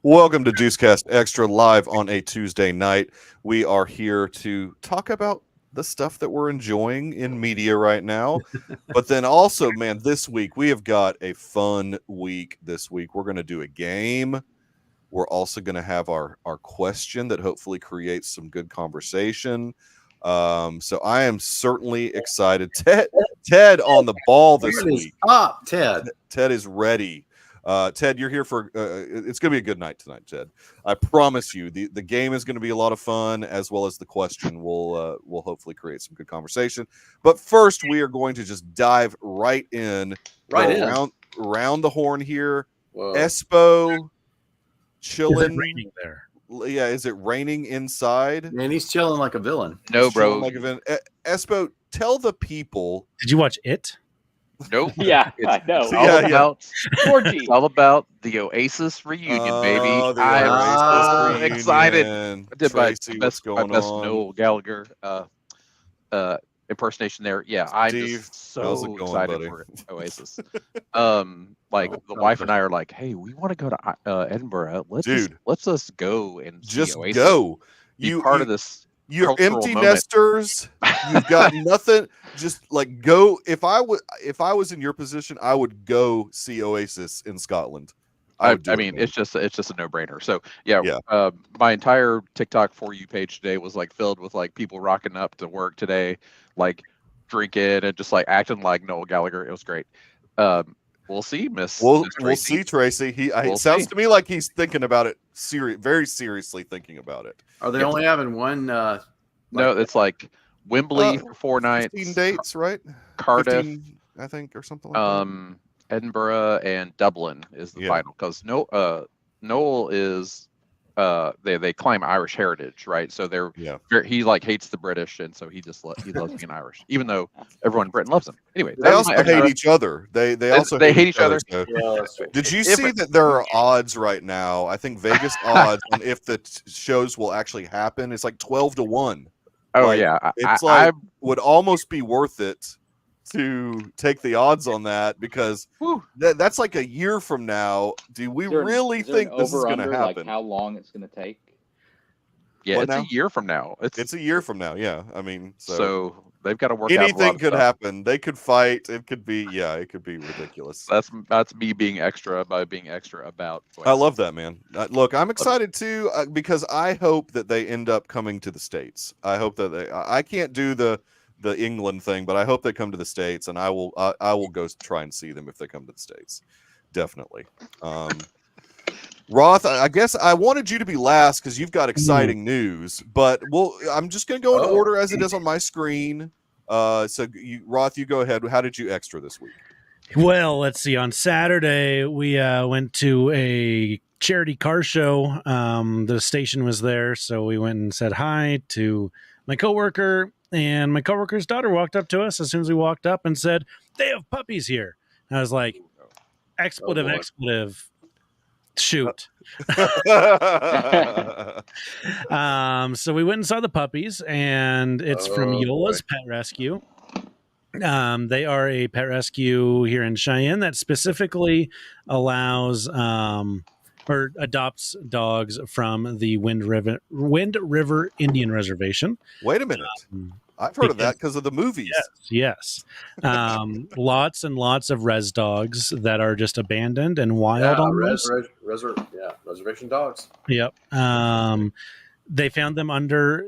Welcome to Deucecast Extra live on a Tuesday night. We are here to talk about the stuff that we're enjoying in media right now. But then also, man, this week we have got a fun week this week. We're going to do a game. We're also going to have our question that hopefully creates some good conversation. So I am certainly excited. Ted on the ball this week. Up, Ted. Ted is ready. Ted, you're here for it's going to be a good night tonight, Ted. I promise you. The game is going to be a lot of fun, as well as the question will hopefully create some good conversation. But first, we are going to just dive right in, around the horn here. Whoa. Espo chilling. Is it raining there? Yeah, is it raining inside? Man, he's chilling like a villain. No, He's bro. chilling like a villain. Espo, tell the people. Did you watch it? Nope. Yeah, I know. It's all about Georgie. it's all about the Oasis reunion, baby. The I'm Oasis excited. reunion. I did my Tracy, best, what's going on? Noel Gallagher impersonation there. Yeah, I'm Steve, just how's so it going, excited buddy? for Oasis. Like the wife and I are like, hey, we want to go to Edinburgh. Let's just go and Just see Oasis. go. Be part of this. You're cultural empty moment. nesters. You've got nothing. Just like go. If I was in your position, I would go see Oasis in Scotland. I mean, it's just a no-brainer. So yeah. My entire TikTok for you page today was like filled with like people rocking up to work today, like drinking and just like acting like Noel Gallagher. It was great. We'll see, Miss. We'll Tracy. see, Tracy. We'll it sounds see. to me like he's thinking about it. Very seriously thinking about it. Are they only having one? No, it's like Wembley for 4 nights. 15 dates, right? Cardiff, 15, I think, or something like that. Edinburgh, and Dublin is the final because Noel is they claim Irish heritage, right? So he like hates the British, and so he loves being Irish, even though everyone in Britain loves him. Anyway, They also hate each other. They hate each other. So. Yeah, Did you see that there are odds right now? I think Vegas odds on if the shows will actually happen. It's like 12-1. Oh like, yeah, it's like would almost be worth it to take the odds on that because that's like a year from now. Do we really think this is going to happen? Like how long it's going to take? Yeah, What it's now? a year from now. It's a year from now. Yeah, I mean, so they've got to work out a lot anything of could stuff. happen. They could fight. It could be ridiculous. That's me being extra by being extra about. I love that, man. Look, I'm excited too because I hope that they end up coming to the States. I hope that I can't do the England thing, but I hope they come to the States, and I will go try and see them if they come to the States. Definitely. Roth, I guess I wanted you to be last because you've got exciting news, but I'm just going to go in order as it is on my screen. So, Roth, you go ahead. How did you extra this week? Well, let's see. On Saturday, we went to a charity car show. The station was there, so we went and said hi to my coworker, and my coworker's daughter walked up to us as soon as we walked up and said, "They have puppies here." And I was like, expletive. Shoot. So we went and saw the puppies, and it's from Yola's Pet Rescue. They are a pet rescue here in Cheyenne that specifically allows or adopts dogs from the Wind River Indian Reservation. Wait a minute. I've heard of that because of the movies. Yes. Lots and lots of res dogs that are just abandoned and wild almost. Reservation dogs. Yep. They found them under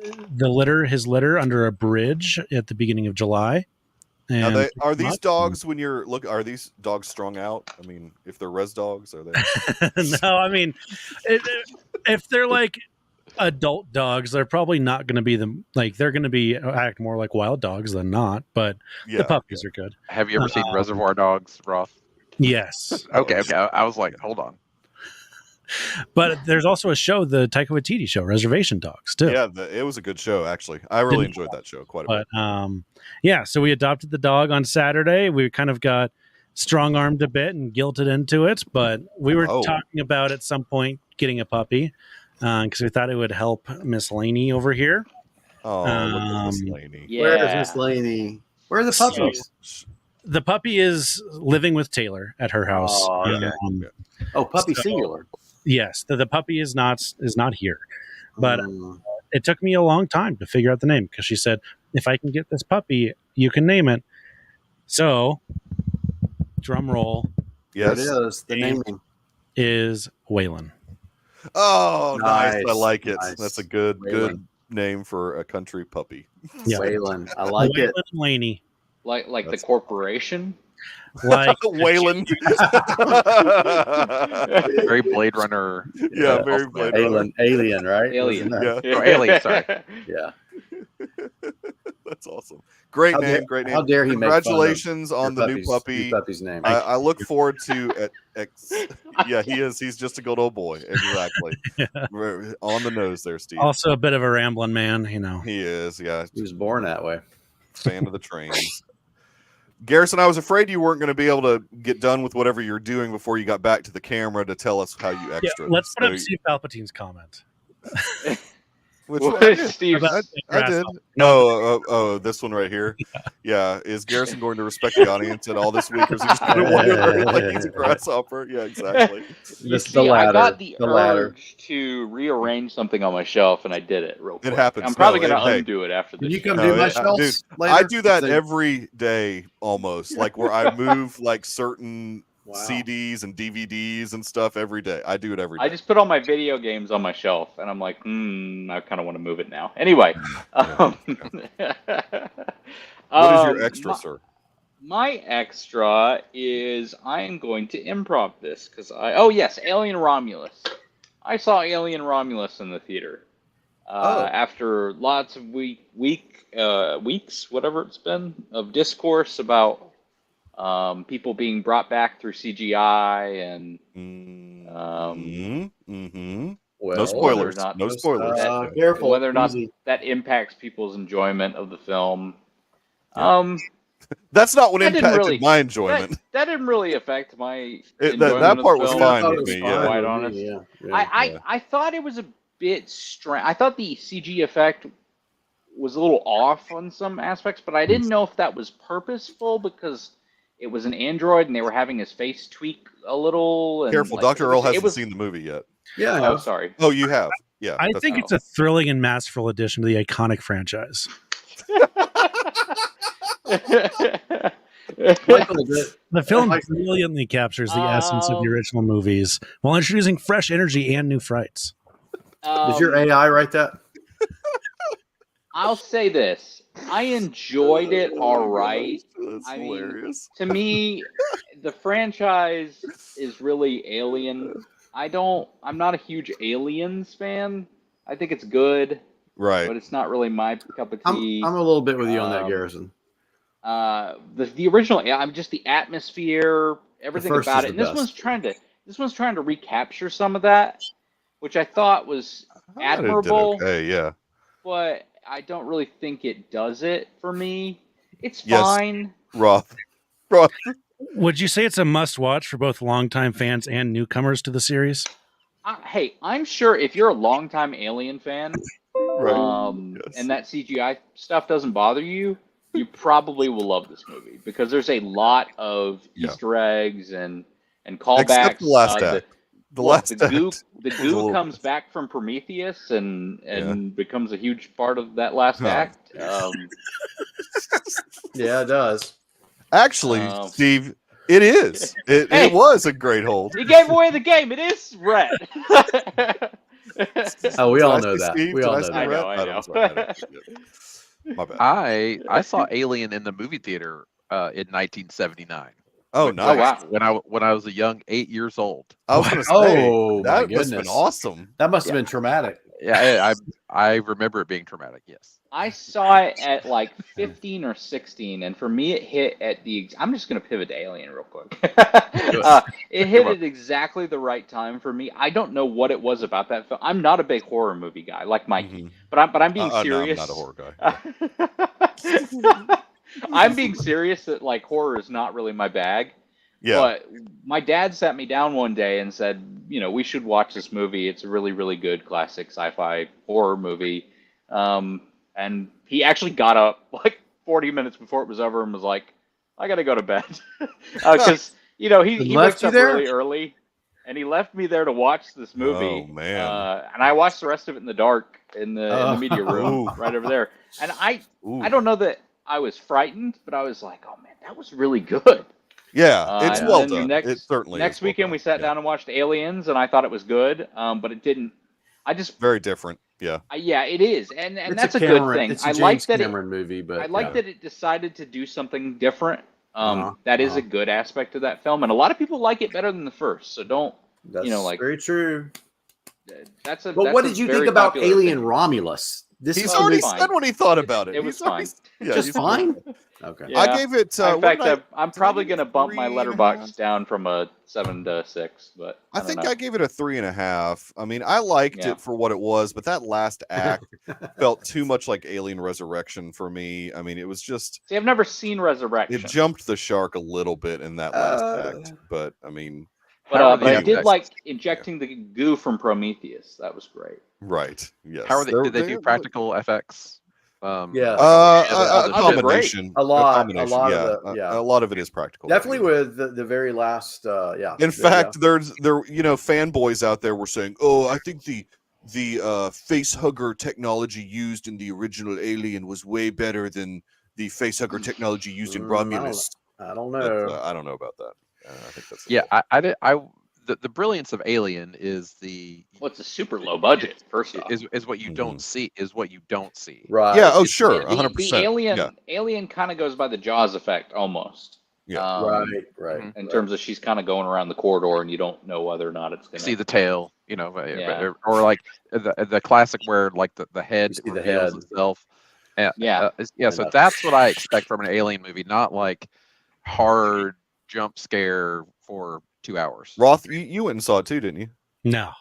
his litter under a bridge at the beginning of July. And are these dogs are these dogs strung out? I mean, if they're res dogs, are they? No, I mean, if they're like adult dogs, they're probably not going to be they're going to be act more like wild dogs than not, but the puppies are good. Have you ever seen Reservoir Dogs, Roth? Yes. Okay. I was like, hold on. But there's also a show, the Taika Waititi show, Reservation Dogs, too. Yeah, it was a good show, actually. I really enjoyed that show quite a bit. So we adopted the dog on Saturday. We kind of got strong-armed a bit and guilted into it, but we were talking about at some point getting a puppy because we thought it would help Miss Laney over here. Oh, look at Miss Laney. Yeah. Where is Miss Laney? Where are the puppies? The puppy is living with Taylor at her house. Oh, okay. Puppy singular. Yes, the puppy is not here, but Mm. it took me a long time to figure out the name because she said, if I can get this puppy, you can name it. So, drum roll There it Yes. is. The Name. naming. is Waylon. Oh, nice. I Nice, like it. nice. That's a good Waylon. name for a country puppy. Yeah. Waylon. I like it. Waylon Laney. Like the That's- corporation. Like Wayland. Very Blade Runner. Yeah, very Ultimate. Blade Runner. Alien, right? Alien. Wasn't that- Yeah. Oh, Alien, sorry. Yeah. That's awesome. Great How name. dare- Great name. how dare he make fun of Congratulations on the new Your puppy. puppy's name. I look forward to yeah, he is. He's just a good old boy. Exactly. We're on the nose there, Steve. also a bit of a rambling man, He is. Yeah. He was born that way. Fan of the trains. Garrison, I was afraid you weren't going to be able to get done with whatever you're doing before you got back to the camera to tell us how you extra. Let's put up Steve Palpatine's comment. Which What one? is Steve's? I did. Oh, this one right here. Yeah. Is Garrison going to respect the audience at all this week, or is he just going to wonder like he's a grasshopper? Yeah, exactly. You This- see, the ladder, I got the the ladder. urge to rearrange something on my shelf, and I did it real quick. happens. I'm probably No, going to hey. undo it after Can this. you come No, do my it- shelves later? I do that Say- every day almost, like where I move like certain Wow. CDs and DVDs and stuff every day. I do it every day. I just put all my video games on my shelf, and I'm like, I kind of want to move it now. Anyway, What is your extra, sir? My extra is I am going to improv this because Alien Romulus. I saw Alien Romulus in the theater after lots of weeks, whatever it's been, of discourse about people being brought back through CGI and Well, No spoilers. not- No spoilers. Careful. whether or not Easy. that impacts people's enjoyment of the film. Yeah. That's not what That didn't impacted really- my enjoyment. That didn't really affect my That enjoyment of part the was film. fine I thought with it was me. fine Yeah. Quite with honest. me, yeah. I thought it was a bit strange. I thought the CG effect was a little off on some aspects, but I didn't know if that was purposeful because it was an android and they were having his face tweak a little. And Careful, like, Dr. Earl it hasn't was, seen the movie yet. Yeah. I Oh, know. sorry. Oh, you have? Yeah. I that's think fine. it's a thrilling and masterful addition to the iconic franchise. Michael did. The film Mike- brilliantly captures the essence of the original movies while introducing fresh energy and new frights. Did your AI write that? I'll say this. I enjoyed it all right. That's I mean, hilarious. To me, the franchise is really Alien. I'm not a huge Aliens fan. I think it's good, Right. but it's not really my cup of I'm tea. a little bit with you on that, Um, Garrison. The original, I'm just the atmosphere, everything first about is it. the And this one's trying to recapture some of that, which I thought was admirable. Okay, yeah. But I don't really think it does it for me. It's Yes. fine. Roth. Would you say it's a must watch for both longtime fans and newcomers to the series? Hey, I'm sure if you're a longtime Alien fan, Right. Yes. and that CGI stuff doesn't bother you, you probably will love this movie because there's a lot of Yeah. Easter eggs and callbacks. Except the last act. The last the goo, act the was a goo little- comes back from Prometheus and becomes a huge part of that last Oh. act. Yeah, it does. Actually, Um, Steve, it is. It Hey! was a great hold. He gave away the game. It is red. Oh, we Did all I know say that. Steve? We Did all I know say that. I know, red? I don't know. Yeah. My bad. I saw Alien in the movie theater in 1979. Oh, When- nice. wow. When I was a young 8 years old. I was going to say, Oh, my that must have been goodness. awesome. That must have been traumatic. Yeah, I remember it being traumatic. Yes. I saw it at like 15 or 16, and for me, it hit at I'm just going to pivot to Alien real quick. It hit at exactly the right time for me. I don't know what it was about that film. I'm not a big horror movie guy like Mikey, Mhm. but I'm being serious. No, I'm not a horror guy. I'm being serious that like horror is not really my bag. Yeah. But my dad sat me down one day and said, we should watch this movie. It's a really, really good classic sci-fi horror movie. And he actually got up like 40 minutes before it was over and was like, I got to go to bed. Because, he Left wakes you up there? really early. And he left me there to watch this movie. Oh, man. And I watched the rest of it in the dark in the media room right over there. And I don't know that I was frightened, but I was like, oh man, that was really good. Yeah, it's well done. Next weekend we sat down and watched Aliens, and I thought it was good, but it didn't. Very different. Yeah. Yeah, it is, and that's a good thing. It's a James Cameron movie, but I like that it decided to do something different. That is a good aspect of that film, and a lot of people like it better than the first. So don't very true. But what did you think about Alien Romulus? He's already said what he thought about it. It was fine. Just fine. Okay. Yeah. I gave it. In fact, I'm probably going to bump my letterbox down from a 7 to 6, but I think I gave it a 3.5. I mean, I liked it for what it was, but that last act felt too much like Alien Resurrection for me. I mean, it was just. See, I've never seen Resurrection. It jumped the shark a little bit in that last act, but I mean. But I did like injecting the goo from Prometheus. That was great. Right. Yes. How are they? Did they do practical FX? A combination. A lot of it is practical. Definitely with the very last. In fact, there fanboys out there were saying, "Oh, I think the face hugger technology used in the original Alien was way better than the face hugger technology used in Romulus." I don't know. But, I don't know about that. I think that's the brilliance of Alien is it's a super low budget. First off, is what you don't see Right. Yeah. Oh, sure. 100%. The Alien kind of goes by the Jaws effect almost. Yeah. Right. In terms of she's kind of going around the corridor and you don't know whether or not it's going to see the tail, or like the classic where like the head reveals itself. So that's what I expect from an Alien movie, not like hard jump scare for 2 hours. Roth, you went and saw it too, didn't you? No.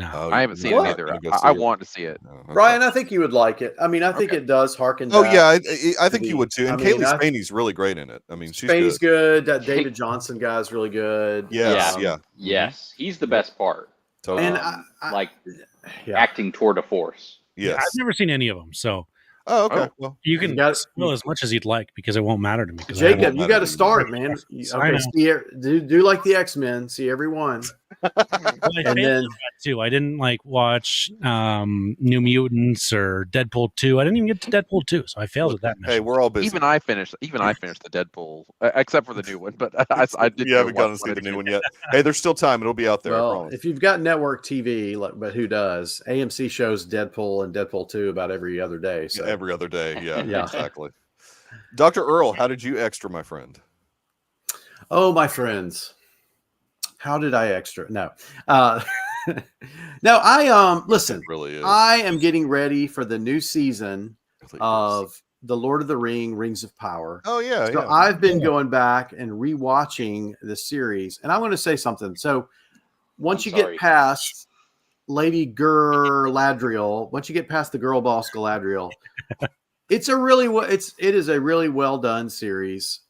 Oh, I haven't seen it either. I want to see it. Okay. Brian, I think you would like it. I mean, I think it does harken back. Oh yeah, I think you would too. And Kaylee Spaney's really great in it. I mean, She's good. That David Johnson guy is really good. Yes, yes, he's the best part. Totally. And acting tour de force. Yes, I've never seen any of them, so. Oh, okay. Well, you can spoil as much as you'd like because it won't matter to me. Jacob, you got to start, man. Do like the X-Men. See every one. And then too, I didn't watch New Mutants or Deadpool 2. I didn't even get to Deadpool 2, so I failed at that. Hey, we're all busy. Even I finished the Deadpool, except for the new one. But I did. You haven't gotten to see the new one yet. Hey, there's still time. It'll be out there. Well, if you've got network TV, but who does? AMC shows Deadpool and Deadpool 2 about every other day. So. Every other day. Yeah, exactly. Dr. Earl, how did you extra, my friend? Oh, my friends. How did I extra? No. No, I listen. It really is. I am getting ready for the new season of The Lord of the Rings of Power. Oh yeah. So I've been going back and rewatching the series, and I'm going to say something. So once you get past Lady Galadriel, once you get past the girl boss Galadriel, it is a really well done series.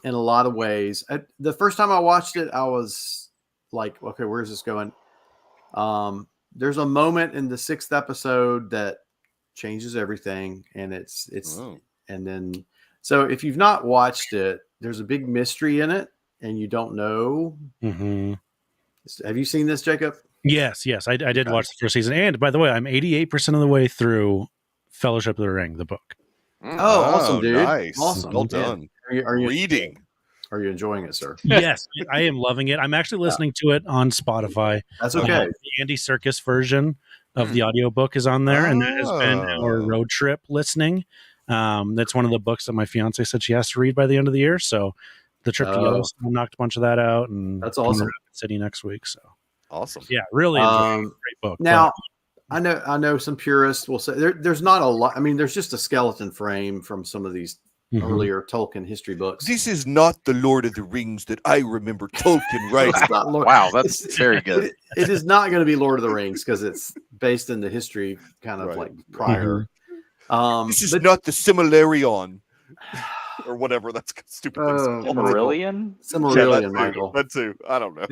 In a lot of ways. The first time I watched it, I was like, okay, where's this going? There's a moment in the 6th episode that changes everything. And and then, so if you've not watched it, there's a big mystery in it and you don't know. Mm-hmm. Have you seen this, Jacob? Yes. I did watch the first season. And by the way, I'm 88% of the way through Fellowship of the Ring, the book. Oh, awesome, dude. Nice. Awesome. Well done. Are you reading? Are you enjoying it, sir? Yes, I am loving it. I'm actually listening to it on Spotify. That's okay. The Andy Serkis version of the audiobook is on there, and that has been our road trip listening. That's one of the books that my fiance said she has to read by the end of the year. So the trip to Yellowstone knocked a bunch of not out, and that's awesome. City next week. So awesome. Yeah, really enjoying it. Great book. Now, I know some purists will say there's not a lot. I mean, there's just a skeleton frame from some of these earlier Tolkien history books. This is not the Lord of the Rings that I remember Tolkien writing. Wow, that's very good. It is not going to be Lord of the Rings because it's based in the history kind of like prior. This is not the Silmarillion. Or whatever that's stupid. Silmarillion, Michael. That too. I don't know.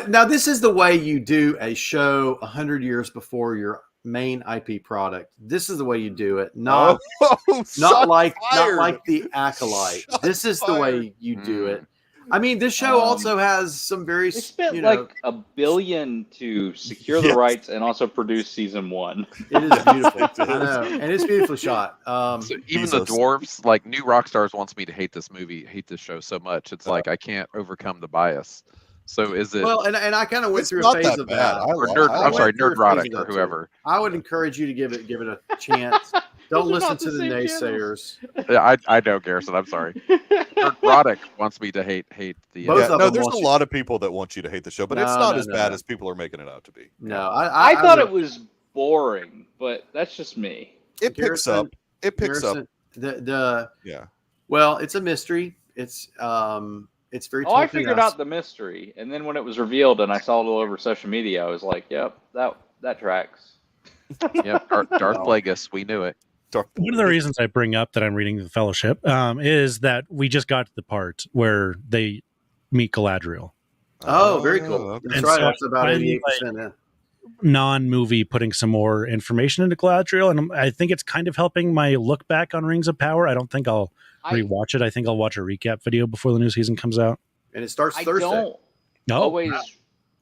Now this is the way you do a show 100 years before your main IP product. This is the way you do it. Not like The Acolyte. This is the way you do it. I mean, this show also has some very. They spent like $1 billion to secure the rights and also produce season 1. It is beautiful. I know, and it's beautifully shot. So even the dwarves, like New Rockstars, wants me to hate this show so much. It's like I can't overcome the bias. So is it? Well, and I kind of went through a phase of that. Nerdrotic or whoever. I would encourage you to give it a chance. Don't listen to the naysayers. Yeah, I know, Garrison. I'm sorry. Nerdrotic wants me to hate the. No, there's a lot of people that want you to hate the show, but it's not as bad as people are making it out to be. No, I thought it was boring, but that's just me. It picks up. Yeah. Well, it's a mystery. It's very. I figured out the mystery, and then when it was revealed, and I saw it all over social media, I was like, "Yep, that tracks." Yep, Darth Plagueis, we knew it. One of the reasons I bring up that I'm reading The Fellowship is that we just got to the part where they meet Galadriel. Oh, very cool. That's and right. So that's about 88%. Non-movie putting some more information into Galadriel, and I think it's kind of helping my look back on Rings of Power. I don't think I'll rewatch it. I think I'll watch a recap video before the new season comes out. And it starts Thursday.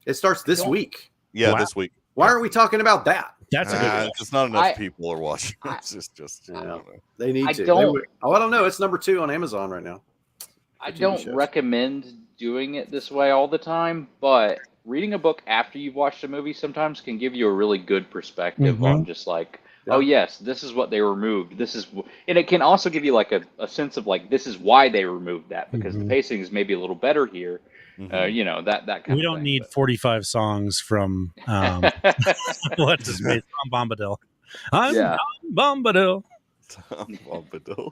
It starts this week. Yeah, this week. Why aren't we talking about that? That's a good Just not enough people are watching. It's just I don't know. They need to. I don't know. It's number 2 on Amazon right now. I don't recommend doing it this way all the time, but reading a book after you've watched a movie sometimes can give you a really good perspective on just like, oh yes, this is what they removed. And it can also give you like a sense of like, this is why they removed that, because the pacing is maybe a little better here. That kind of thing. We don't need 45 songs from what's his name? Tom Bombadil. I'm Tom Bombadil. Tom Bombadil.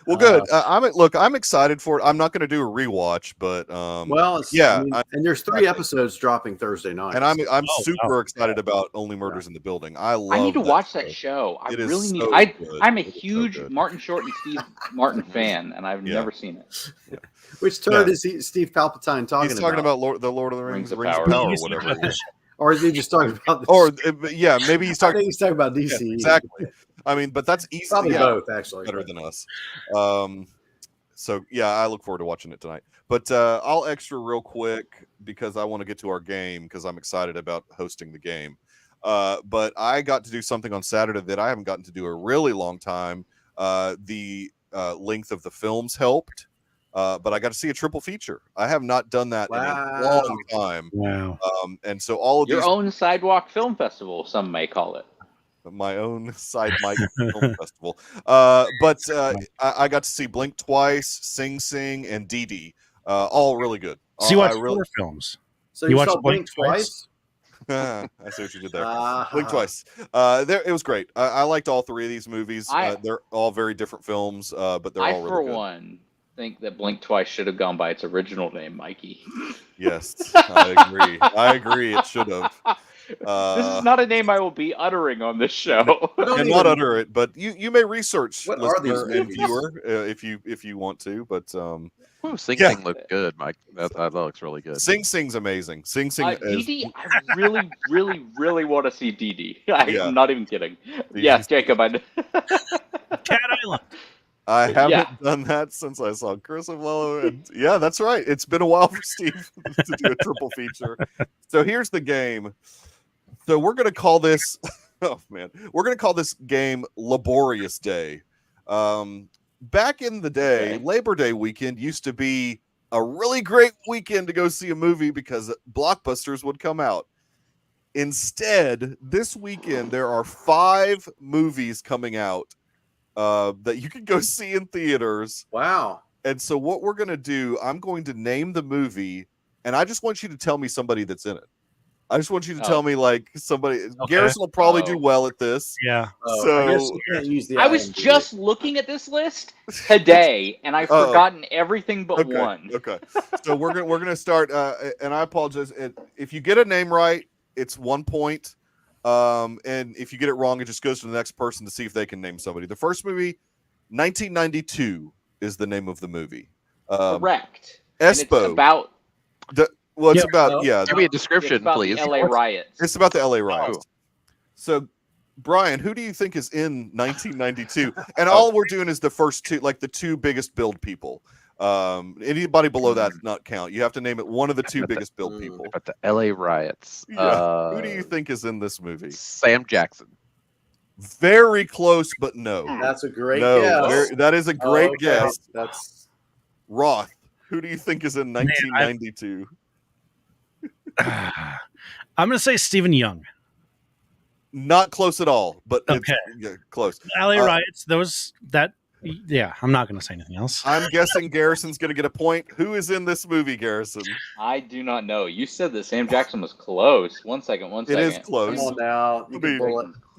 Well, good. I'm excited for it. I'm not going to do a rewatch, but and there's 3 episodes dropping Thursday night, and I'm super excited about Only Murders in the Building. I need to watch that show. I really need. I'm a huge Martin Short and Steve Martin fan, and I've never seen it. Yeah. Which turd is Steve Palpatine talking about? He's talking about the Lord of the Rings, Rings of Power, or whatever. Or is he just talking about? Maybe he's talking. I think he's talking about DC. Yeah, exactly. I mean, but that's easy. Probably both, actually. Better than us. So yeah, I look forward to watching it tonight. But I'll extra real quick because I want to get to our game because I'm excited about hosting the game. But I got to do something on Saturday that I haven't gotten to do a really long time. The length of the films helped. But I got to see a triple feature. I have not done that in a long time. Wow. And so all of your own Sidewalk Film Festival, some may call it. My own side mic film festival. But I got to see Blink Twice, Sing Sing, and Dee Dee. All really good. So you watched 4 films. So you watched Blink Twice? I see what you did there. Blink Twice. It was great. I liked all 3 of these movies. They're all very different films, but they're all really good. For one, think that Blink Twice should have gone by its original name, Mikey. Yes, I agree. It should have. This is not a name I will be uttering on this show. Not utter it, but you may research what are these and viewer if you want to. But Sing Sing looked good, Mike. That looks really good. Sing Sing's amazing. Sing Sing. Dee Dee, I really, really, really want to see Dee Dee. I'm not even kidding. Yes, Jacob. Cat Island. I haven't done that since I saw Chris Avello, and that's right. It's been a while for Steve to do a triple feature. So here's the game. So we're gonna call this. Oh man, we're gonna call this game Laborious Day. Back in the day, Labor Day weekend used to be a really great weekend to go see a movie because blockbusters would come out. Instead, this weekend there are 5 movies coming out that you can go see in theaters. Wow. And so what we're going to do, I'm going to name the movie, and I just want you to tell me somebody that's in it. I just want you to tell me like somebody. Okay. Garrison will probably do well at this. Yeah. So I guess you can't use the I was just looking at this list today, and I've forgotten everything but one. Okay. So we're gonna start. And I apologize if you get a name right, it's 1 point. And if you get it wrong, it just goes to the next person to see if they can name somebody. The first movie, 1992, is the name of the movie. Correct. Espo. And it's about. It's about Give me a description, please. The LA riots. It's about the LA riots. So, Brian, who do you think is in 1992? And all we're doing is the first 2, like the 2 biggest billed people. Anybody below that does not count. You have to name it one of the two biggest billed people. But the LA riots. Yeah. Who do you think is in this movie? Sam Jackson. Very close, but no. That's a great guess. That is a great guess. That's Roth. Who do you think is in 1992? I'm going to say Stephen Young. Not close at all, but okay. It's close. LA riots. Yeah, I'm not going to say anything else. I'm guessing Garrison's going to get a point. Who is in this movie, Garrison? I do not know. You said that Sam Jackson was close. One second. It is close. Come on now.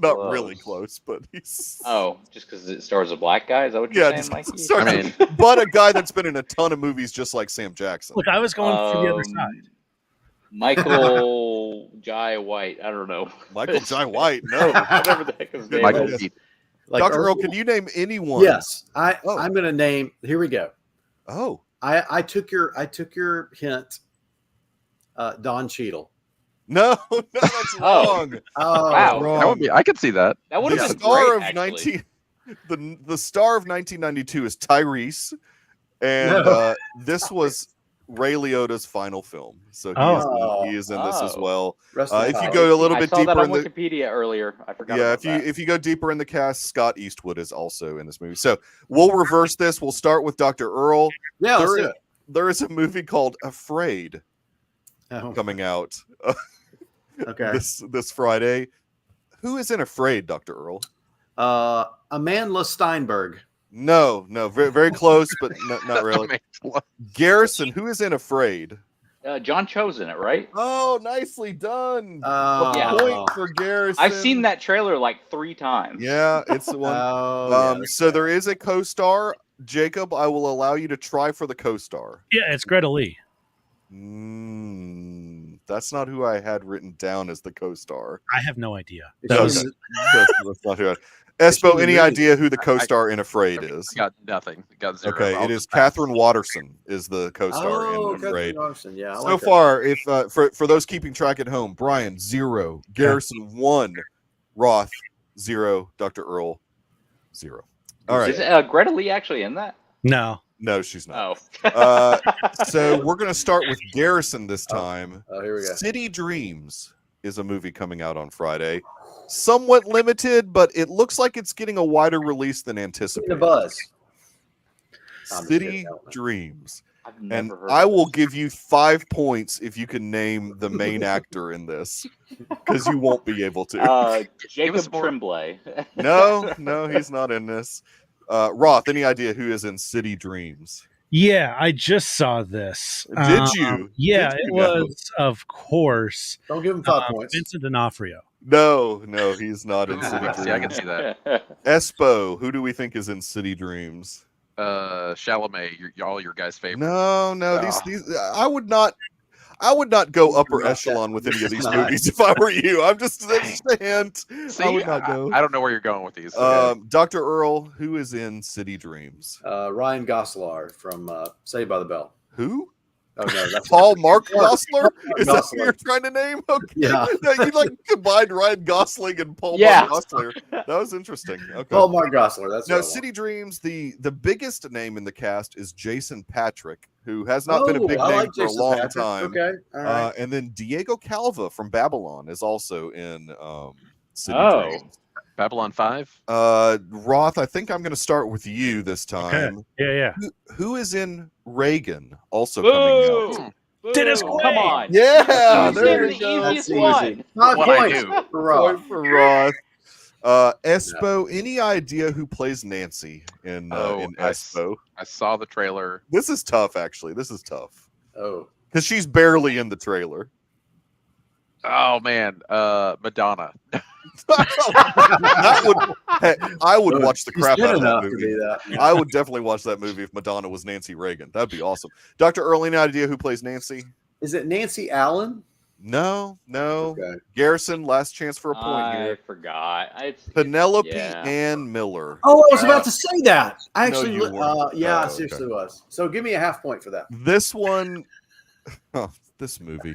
Not really close, but he's... Oh, just because it stars a black guy? Is that what you're saying, Mikey? But a guy that's been in a ton of movies just like Sam Jackson. Look, I was going for the other side. Michael Jai White. I don't know. Michael Jai White. No. Whatever the heck his name Michael is. Dr. Earl, can you name anyone? Yes. I'm going to name. Here we go. Oh. I took your hint. Don Cheadle. No, that's wrong. Wow. Wrong. That would be, I could see that. That would have been great, the star of 1992 is Tyrese, and this was Ray Liotta's final film, so he is in this as well. If you go a little bit deeper on Wikipedia earlier, I forgot. Yeah, if you go deeper in the cast, Scott Eastwood is also in this movie. So we'll reverse this. We'll start with Dr. Earl. Yeah, there is a movie called Afraid coming out. Okay. This Friday. Who is in Afraid, Dr. Earl? Amanda Steinberg. No, very, very close, but not really. Garrison, who is in Afraid? John Cho's in it, right? Oh, nicely done. Yeah. Point for Garrison. I've seen that trailer like 3 times. Yeah, it's the one. So there is a co-star. Jacob, I will allow you to try for the co-star. Yeah, it's Greta Lee. That's not who I had written down as the co-star. I have no idea. That's not who Espo, any idea who the co-star in Afraid is? Got nothing. Got zero. Okay, it is Catherine Watterson is the co-star in Afraid. Yeah, so far, if for those keeping track at home, Brian 0, Garrison 1, Roth 0, Dr. Earl 0. All right. Is Greta Lee actually in that? No, she's not. Oh. So we're going to start with Garrison this time. Oh, here we go. City Dreams is a movie coming out on Friday. Somewhat limited, but it looks like it's getting a wider release than anticipated. The buzz. City Dreams. I've never heard I will give you 5 points if you can name the main actor in this, because you won't be able to. Jacob Tremblay. No, he's not in this. Roth, any idea who is in City Dreams? Yeah, I just saw this. Did you? Yeah, Did you was, of course. Don't give him 5 points. Vincent D'Onofrio. No, he's not in City Dreams. I can see that. Espo, who do we think is in City Dreams? Chalamet, all your guys' favorite. No, these I would not go upper echelon with any of these movies if I were you. That's just a hint. See, I would not go. I don't know where you're going with these. Dr. Earl, who is in City Dreams? Ryan Gosling from Saved by the Bell. Who? Oh no, that's Mark Gosselaar? Is that who you're trying to name? Okay. Yeah. You combined Ryan Gosling and Mark Gosselaar. That was interesting. Okay. Mark Gosselaar. That's no City Dreams. The biggest name in the cast is Jason Patric, who has not been a big name for a long time. Okay. All right. And then Diego Calva from Babylon is also in City Dreams. Babylon 5? Roth, I think I'm going to start with you this time. Okay. Yeah. Who is in Reagan also coming out? Dennis Quaid. Come on. Yeah, there we go. Easiest one. 5 points Point for Roth. Espo, any idea who plays Nancy in Espo? I saw the trailer. This is tough, actually. Oh. Because she's barely in the trailer. Oh, man. Madonna. I would watch the crap out of that movie. That. I would definitely watch that movie if Madonna was Nancy Reagan. That'd be awesome. Dr. Earl, any idea who plays Nancy? Is it Nancy Allen? No. Okay. Garrison, last chance for a point here. I forgot. Penelope Ann Miller. Oh, I was about to say that. I actually, I seriously was. So give me a half point for that. This one, this movie,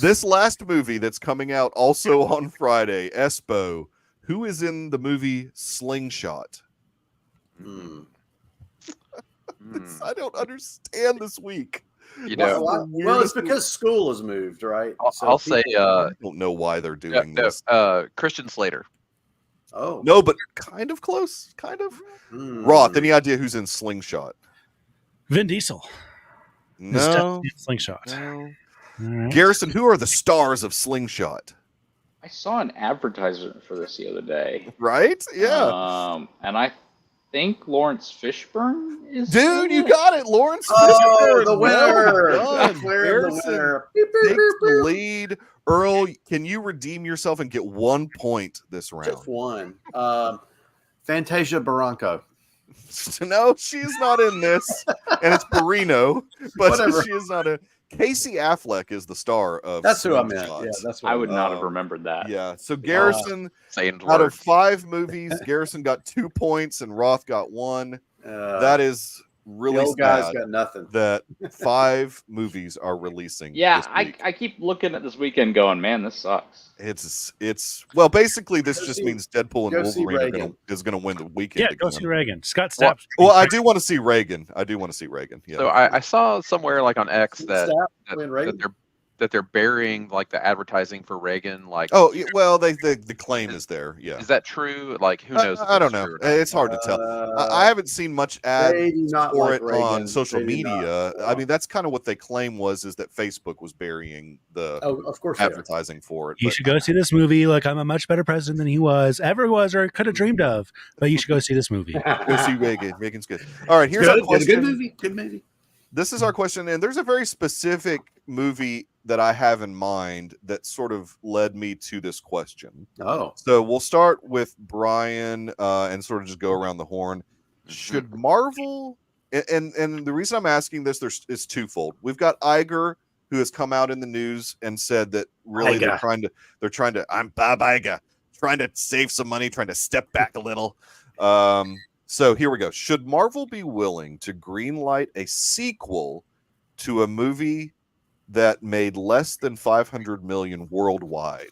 this last movie that's coming out also on Friday, Espo, who is in the movie Slingshot? I don't understand this week. You know, well, it's because school has moved, right? I'll say, I don't know why they're doing this. Christian Slater. Oh no, but kind of close, kind of. Roth, any idea who's in Slingshot? Vin Diesel. No. Slingshot. No. Right. Garrison, who are the stars of Slingshot? I saw an advertisement for this the other day. Right? Yeah. And I think Lawrence Fishburne is. Dude, you got it, Lawrence Oh, Fishburne. the winner. Well done. The winner. Takes the lead. Earl, can you redeem yourself and get 1 point this round? Just one. Fantasia Barranco. No, she's not in this, and it's Perino, but Whatever. she is not in. Casey Affleck is the star of. That's who I meant. Slingshot. Yeah, that's what I would not have remembered that. Yeah, so Garrison, Saying out of words. 5 movies, Garrison got 2 points and Roth got 1. That is really the old guy's sad got nothing. that 5 movies are releasing. Yeah, this week. I keep looking at this weekend going, man, this sucks. It's well, basically this just means Deadpool and go see Wolverine is going to win the weekend. Yeah, go again. see Reagan. Scott Well, Stapp's. well, I do want to see Reagan. Yeah. So I saw somewhere like on X that Win Reagan? they're burying like the advertising for Reagan. Like, Oh, yeah, well, the claim is there. Yeah. is that true? Like, who knows? if I don't that's know. true or not. It's hard to tell. I haven't seen much ad They do not for like it Reagan. on social They do not. media. I mean, that's kind of what they claim is that Facebook was burying the Oh, of course. they are. advertising for it. You but- should go see this movie. Like, I'm a much better president than he was, ever was, or could have dreamed of. But you should go see this movie. Go see Reagan. Reagan's good. All right, here's our question. Good movie. Good movie. This is our question, and there's a very specific movie that I have in mind that sort of led me to this question. Oh, So we'll start with Brian and sort of just go around the horn. Should Marvel and the reason I'm asking this is twofold. We've got Iger, who has come out in the news and said that really they're trying to I'm Bob Iger, trying to save some money, trying to step back a little. So here we go. Should Marvel be willing to greenlight a sequel to a movie that made less than 500 million worldwide?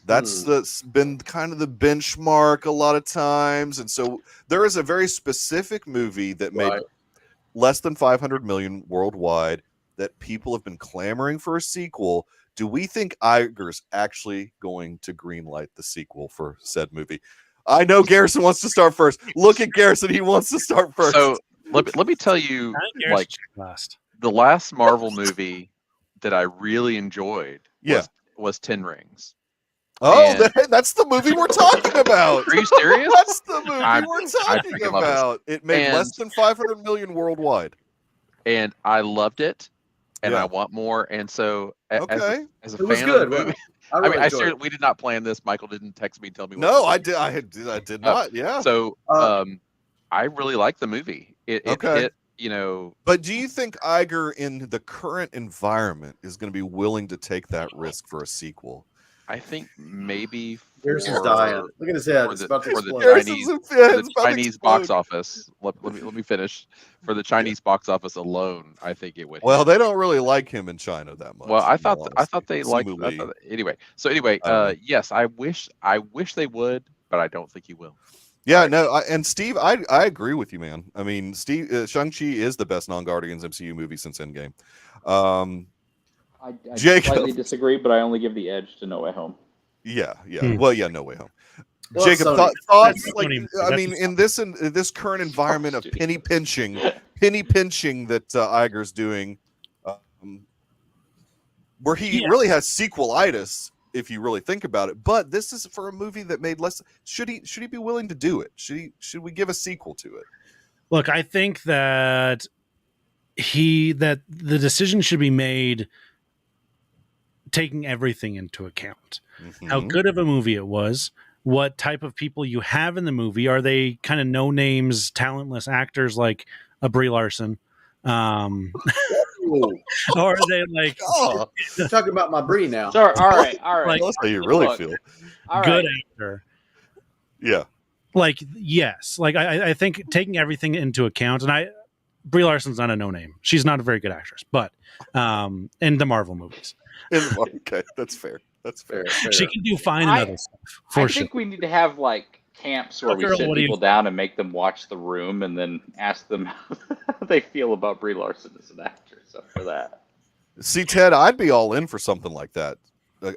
That's been kind of the benchmark a lot of times. And so there is a very specific movie that made less than 500 million worldwide that people have been clamoring for a sequel. Do we think Iger's actually going to greenlight the sequel for said movie? I know Garrison wants to start first. Look at Garrison. He wants to start first. So let me tell you, like, the last Marvel movie that I really enjoyed was 10 Rings. Oh, that's the movie we're talking about. Are you serious? That's the movie we're talking about. It made less than 500 million worldwide. And I loved it, and I want more. And so, as a fan of the movie, I seriously, we did not plan this. Michael didn't text me and tell me. No, I did. I did not. Yeah. So, I really like the movie. It you know. But do you think Iger, in the current environment, is going to be willing to take that risk for a sequel? I think maybe Garrison's dying. Look at his head. It's about to explode. The Chinese box office. Let me finish. For the Chinese box office alone, I think it would. Well, they don't really like him in China that much. Well, I thought they liked. Anyway, yes, I wish they would, but I don't think he will. Yeah, no, and Steve, I agree with you, man. I mean, Shang-Chi is the best non-Guardians MCU movie since Endgame. I slightly disagree, but I only give the edge to No Way Home. Yeah. Well, yeah, No Way Home. Well, Jacob, thoughts? Like, I mean, in this current environment of penny pinching that Iger's doing, where he really has sequelitis, if you really think about it. But this is for a movie that made less. Should he be willing to do it? Should we give a sequel to it? Look, I think that the decision should be made taking everything into account. Mm-hmm. How good of a movie it was, what type of people you have in the movie. Are they kind of no names, talentless actors like a Brie Larson? Or are they like you're talking about my Brie now? Sorry, all right. Like, that's how you really feel. Good actor. Yeah. Like, yes. Like, I think taking everything into account, and Brie Larson's not a no name. She's not a very good actress, but in the Marvel movies. Okay, that's fair. That's fair. She can do fine in other stuff. I think we need to have like camps where we sit people down and make them watch The Room and then ask them how they feel about Brie Larson as an actress. So for that. See, Ted, I'd be all in for something like that.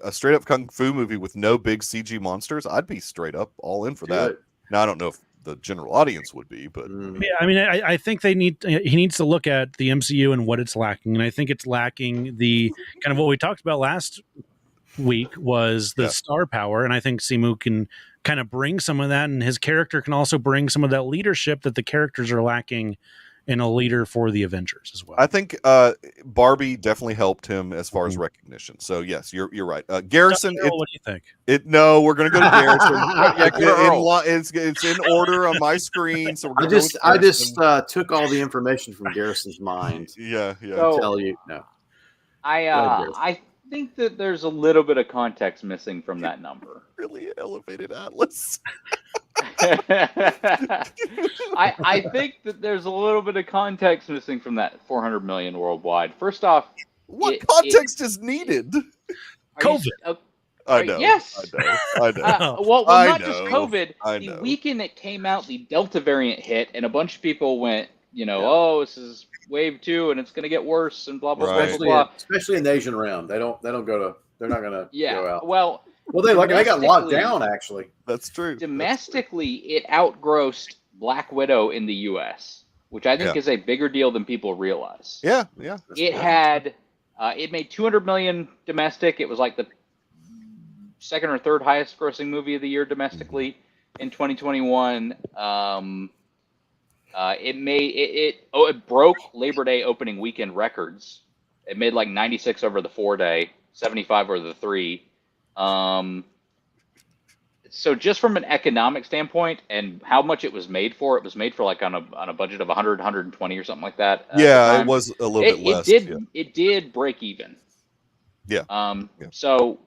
A straight up kung fu movie with no big CG monsters. I'd be straight up all in for that. Now, I don't know if the general audience would be, but yeah, I mean, I think he needs to look at the MCU and what it's lacking, and I think it's lacking the kind of what we talked about last week was the star power, and I think Simu can kind of bring some of that, and his character can also bring some of that leadership that the characters are lacking in a leader for the Avengers as well. I think Barbie definitely helped him as far as recognition. So yes, you're right. Garrison, what do you think? No, we're going to go to Garrison. It's in order on my screen. So I just took all the information from Garrison's mind. Yeah. So, tell you no. I think that there's a little bit of context missing from that number. Really elevated Atlas. I think that there's a little bit of context missing from that 400 million worldwide. First off, what context is needed? COVID. I know. Yes. I know. Well, not just COVID. The weekend it came out, the Delta variant hit, and a bunch of people went, oh, this is wave 2, and it's going to get worse, and blah blah blah blah. Especially in the Asian realm, they're not going to go out. Well, they got locked down. Actually, that's true. Domestically, it outgrossed Black Widow in the U.S., which I think is a bigger deal than people realize. Yeah. It made 200 million domestic. It was like the second or third highest grossing movie of the year domestically in 2021. It broke Labor Day opening weekend records. It made like 96 over the 4-day, 75 over the 3. So just from an economic standpoint and how much it was made for like on a budget of 100, 120 or something like that. It was a little bit less. It did break even. Yeah. So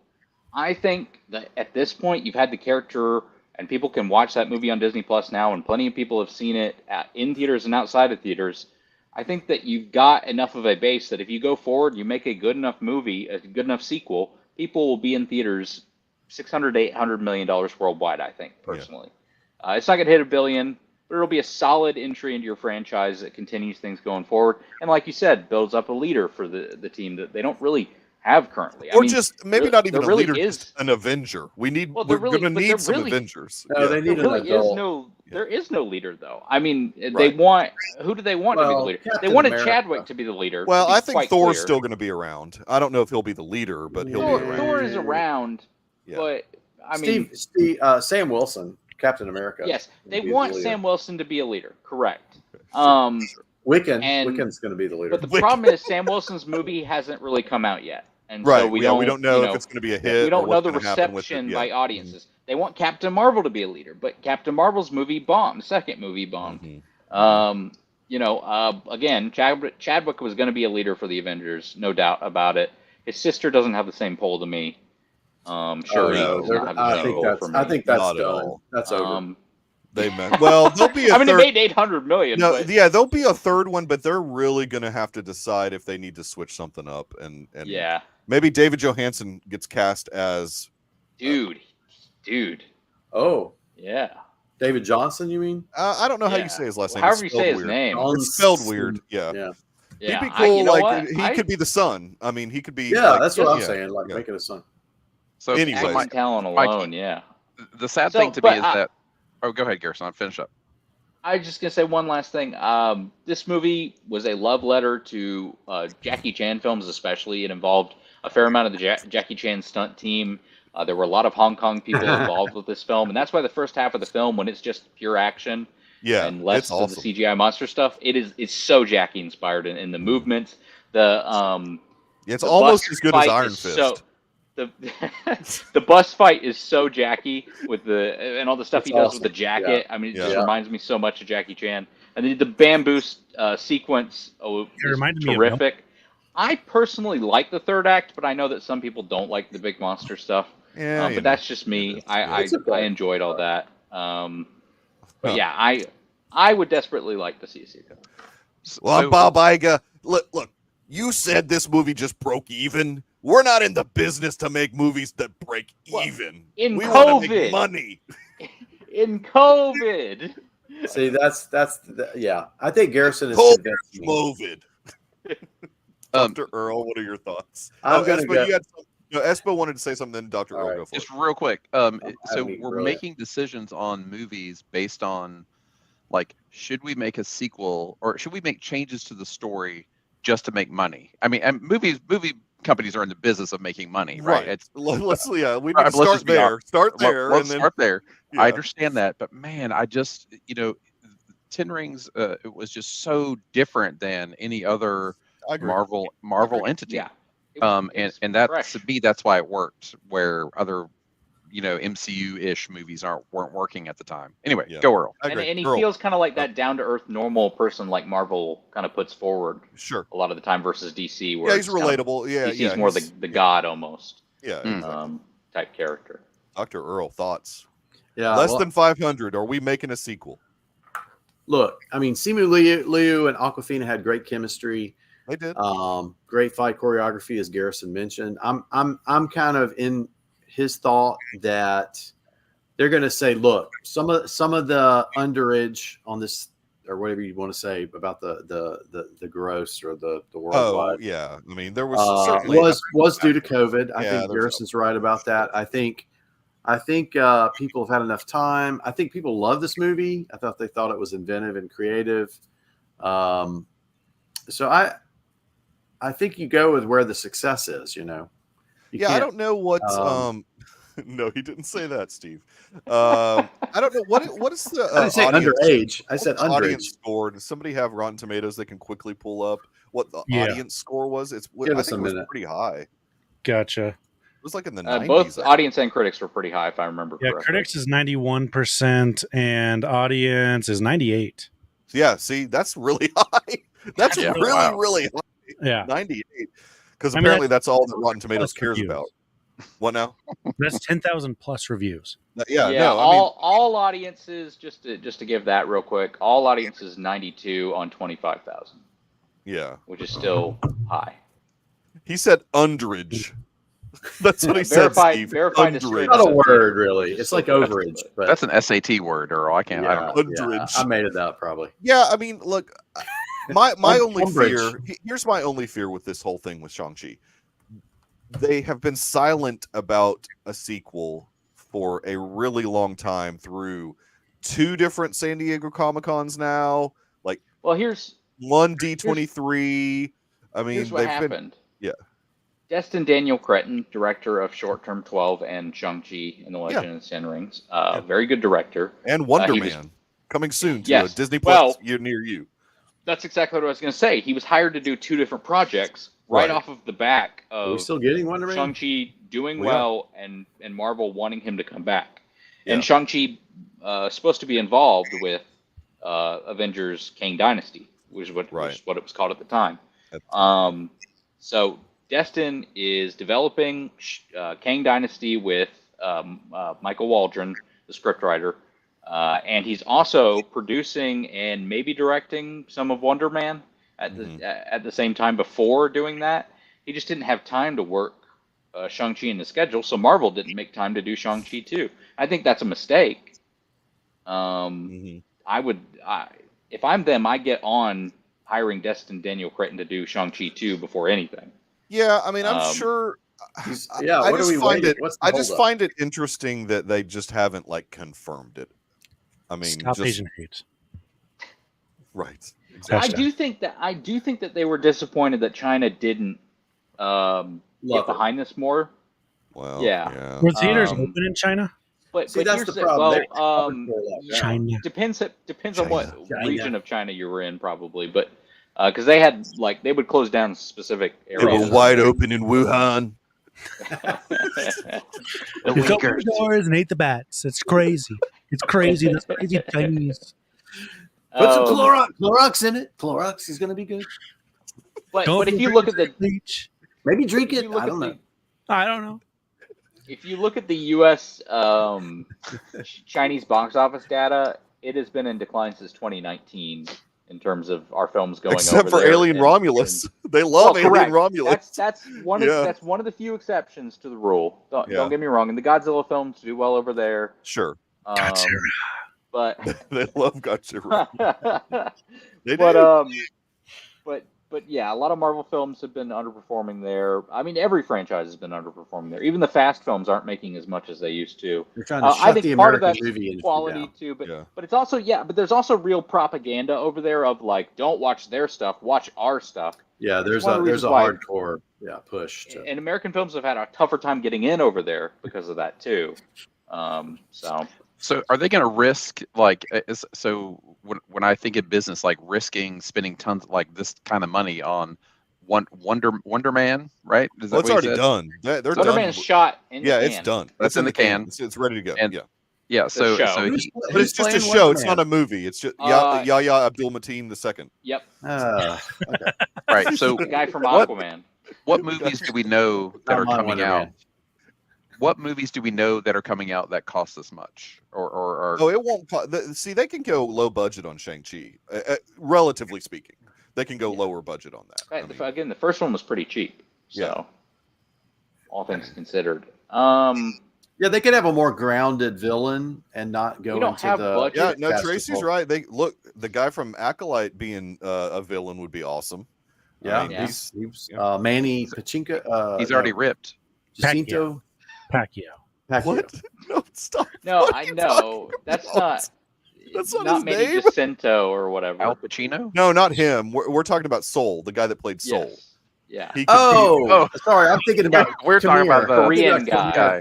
I think that at this point you've had the character and people can watch that movie on Disney Plus now, and plenty of people have seen it in theaters and outside of theaters. I think that you've got enough of a base that if you go forward, you make a good enough movie, a good enough sequel, people will be in theaters $600 to $800 million worldwide, I think, personally. It's not going to hit $1 billion, but it'll be a solid entry into your franchise that continues things going forward. And like you said, builds up a leader for the team that they don't really have currently. Just maybe not even a leader, just an Avenger. We're going to need some Avengers. They need There is no leader, though. I mean, they want who do they want to be the leader? Captain they wanted America. Chadwick to be the leader. Well, I think Thor's still going to be around. I don't know if he'll be the leader, but he'll be around. Thor is around, but I mean, Sam Wilson, Captain America. Yes, they want Sam Wilson to be a leader. Correct. Wiccan's going to be the leader. But the problem is Sam Wilson's movie hasn't really come out yet. And right. So we don't know if it's going to be a hit. We don't know the reception by audiences. They want Captain Marvel to be a leader, but Captain Marvel's movie bombed. The second movie bombed. Again, Chadwick was going to be a leader for the Avengers, no doubt about it. His sister doesn't have the same pull to me. I think that's done. That's over. Well, there'll be it made 800 million. No, there'll be a third one, but they're really going to have to decide if they need to switch something up, and maybe David Johansen gets cast as dude. Oh yeah, David Johnson. You mean? I don't know how you say his last name. However you say his name, it's spelled weird. Yeah. He'd be cool. He could be the son. I mean, he could be. Yeah, that's what I'm saying. Like make it a son. So anyway, talent alone. The sad thing to me is that. Oh, go ahead, Garrison. Finish up. I was just going to say one last thing. This movie was a love letter to Jackie Chan films, especially. It involved a fair amount of the Jackie Chan stunt team. There were a lot of Hong Kong people involved with this film. And that's why the first half of the film, when it's just pure action and less of the CGI monster stuff, it's so Jackie-inspired in the movements. It's almost as good as Iron Fist. The bus fight is so Jackie and all the stuff he does with the jacket. Yeah. I mean, it just reminds me so much of Jackie Chan. And then the bamboo sequence is terrific. I personally like the third act, but I know that some people don't like the big monster stuff. But that's just me. I enjoyed all that. But I would desperately like to see a sequel. Well, Bob Iger, look, you said this movie just broke even. We're not in the business to make movies that break even. We want to make money. in COVID. See, that's yeah. I think Garrison is Cold convinced me. COVID. Dr. Earl, what are your thoughts? I'm gonna Espo, go. you had Espo wanted to say something. Dr. Earl, All right. go for Just it. real quick. So having we're brilliant. making decisions on movies based on, like, should we make a sequel or should we make changes to the story just to make money? I mean, and movie companies are in the business of making money, right? It's, let's we need Right, to but let's start just be there. honest. Start there, Let's and then start there. yeah. I understand that, but man, I just, Ten Rings, it was just so different than any other I agree. Marvel entity. Yeah. And that's, to me, that's why it worked, where other, MCU-ish movies weren't working at the time. Anyway, Yeah. go Earl. And he feels kind of like that down-to-earth, normal person like Marvel kind of puts forward. Sure. A lot of the time versus DC, where he's relatable. DC's more the god almost. Yeah. Exactly. Type character. Dr. Earl, thoughts? Yeah. Less than 500. Are we making a sequel? Look, I mean, Simu Liu and Awkwafina had great chemistry. They did. Great fight choreography, as Garrison mentioned. I'm kind of in his thought that they're going to say, look, some of the underage on this, or whatever you want to say about the gross or the worldwide. Oh yeah, I mean there was certainly was due to COVID. I Yeah, think Garrison's right about that. I think people have had enough time. I think people love this movie. I thought they thought it was inventive and creative. So I think you go with where the success is. I don't know what. No, he didn't say that, Steve. I don't know what is the. I didn't say underage. I said audience underage. score. Does somebody have Rotten Tomatoes they can quickly pull up what the audience score was? I think it was pretty high. Gotcha. It was like in the 90s. Both audience and critics were pretty high, if I remember correctly. Yeah, critics is 91% and audience is 98%. Yeah, see, that's really high. That's really high. Yeah, 98. Because apparently that's all that Rotten Tomatoes cares reviews. about. What now? That's 10,000 plus reviews. All audiences, just to give that real quick, all audiences 92 on 25,000. Yeah, which is still high. He said underage. That's what he said, Steve. Verified It's not a word, really. It's like overage. But that's an SAT word, Earl. I don't know. Underage. I made it up, probably. Yeah, I mean, look, my only fear. Here's my only fear with this whole thing with Shang-Chi. They have been silent about a sequel for a really long time through 2 different San Diego Comic-Cons now. Like, here's one D23. I mean, here's what happened. Yeah. Destin Daniel Cretton, director of Short Term 12 and Shang-Chi and the Legend of the Ten Rings. Very good director. And Wonder Man. Coming soon to a Disney Plus near you. That's exactly what I was going to say. He was hired to do 2 different projects right off of the back of Are we still getting Wonder Man? Shang-Chi doing well and Marvel wanting him to come back. Yeah. And Shang-Chi supposed to be involved with Avengers Kang Dynasty, which is what it was called at the time. So Destin is developing Kang Dynasty with Michael Waldron, the scriptwriter, and he's also producing and maybe directing some of Wonder Man at the same time before doing that. He just didn't have time to work Shang-Chi in the schedule, so Marvel didn't make time to do Shang-Chi too. I think that's a mistake. If I'm them, I get on hiring Destin Daniel Cretton to do Shang-Chi 2 before anything. Yeah, I mean, I'm sure. I just find it interesting that they just haven't confirmed it. I mean, stop Asian hate. Right. Exactly. I do think that they were disappointed that China didn't get behind this more. Well, yeah. Were theaters open in China? But that's the problem. China depends on what region of China you were in, probably. But because they had they would close down specific areas. They were wide open in Wuhan. They opened the doors and ate the bats. It's crazy. It's crazy. That's crazy Chinese. Put some Clorox in it. Clorox is going to be good. But if you look at the bleach, maybe drink it. I don't know. If you look at the U.S. Chinese box office data, it has been in decline since 2019 in terms of our films going except over for there. Alien Romulus. They love Alien Romulus. That's one of the few exceptions to the rule. Don't get me wrong. And the Godzilla films do well over there. Sure. But they love Godzilla. They but yeah, a lot of Marvel films have been underperforming there. I mean, every franchise has been underperforming there. Even the Fast films aren't making as much as they used to. They're trying to shut the part of American that movie industry quality down. too, but it's also but there's also real propaganda over there of like, don't watch their stuff, watch our stuff. Yeah, there's a hardcore push. And American films have had a tougher time getting in over there because of that too. So are they going to risk when I think of business, like risking spending tons like this kind of money on Wonder Man, right? Is that it's already done. They're Wonder done. Man's shot in the can. It's done. That's in the can. It's ready to go. And, So it's just a show. It's not a movie. It's just Yahya Abdul-Mateen II. Yep. Okay. Right. So the guy from Aquaman. What movies do we know that are coming out? What movies do we know that are coming out that cost this much? Or it won't. See, they can go low budget on Shang-Chi, relatively speaking. They can go lower budget on that. Right. Again, the first one was pretty cheap. So, all things considered. Yeah, they could have a more grounded villain and not go into the budget. Yeah, no, Tracy's right. The guy from Acolyte being a villain would be awesome. Yeah, I mean, he's Manny Pachinko. He's already ripped. Jacinto Pacquiao. What? No, stop. No, I know. That's not his Manny name. Jacinto or whatever. Al Pacino? No, not him. We're talking about Soul, the guy that played Soul. Yes. Yeah. Sorry, I'm thinking about we're talking about the Korean guy.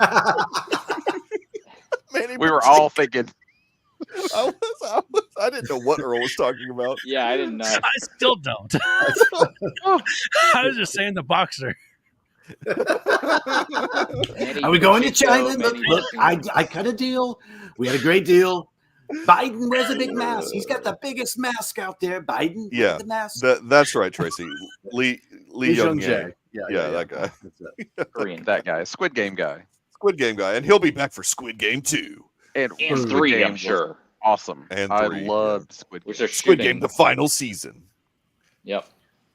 We were all thinking. I didn't know what Earl was talking about. Yeah, I didn't know. I still don't. I was just saying the boxer. Are we going to China? Look, I cut a deal. We had a great deal. Biden wears a big mask. He's got the biggest mask out there. Biden wears the mask. That's right, Tracy. Lee Young-jae. Yeah, that guy. Korean. That guy. Squid Game guy. And he'll be back for Squid Game 2. And 3, I'm sure. Awesome. And I 3, loved Squid Game. Squid Game, the final season. Yep.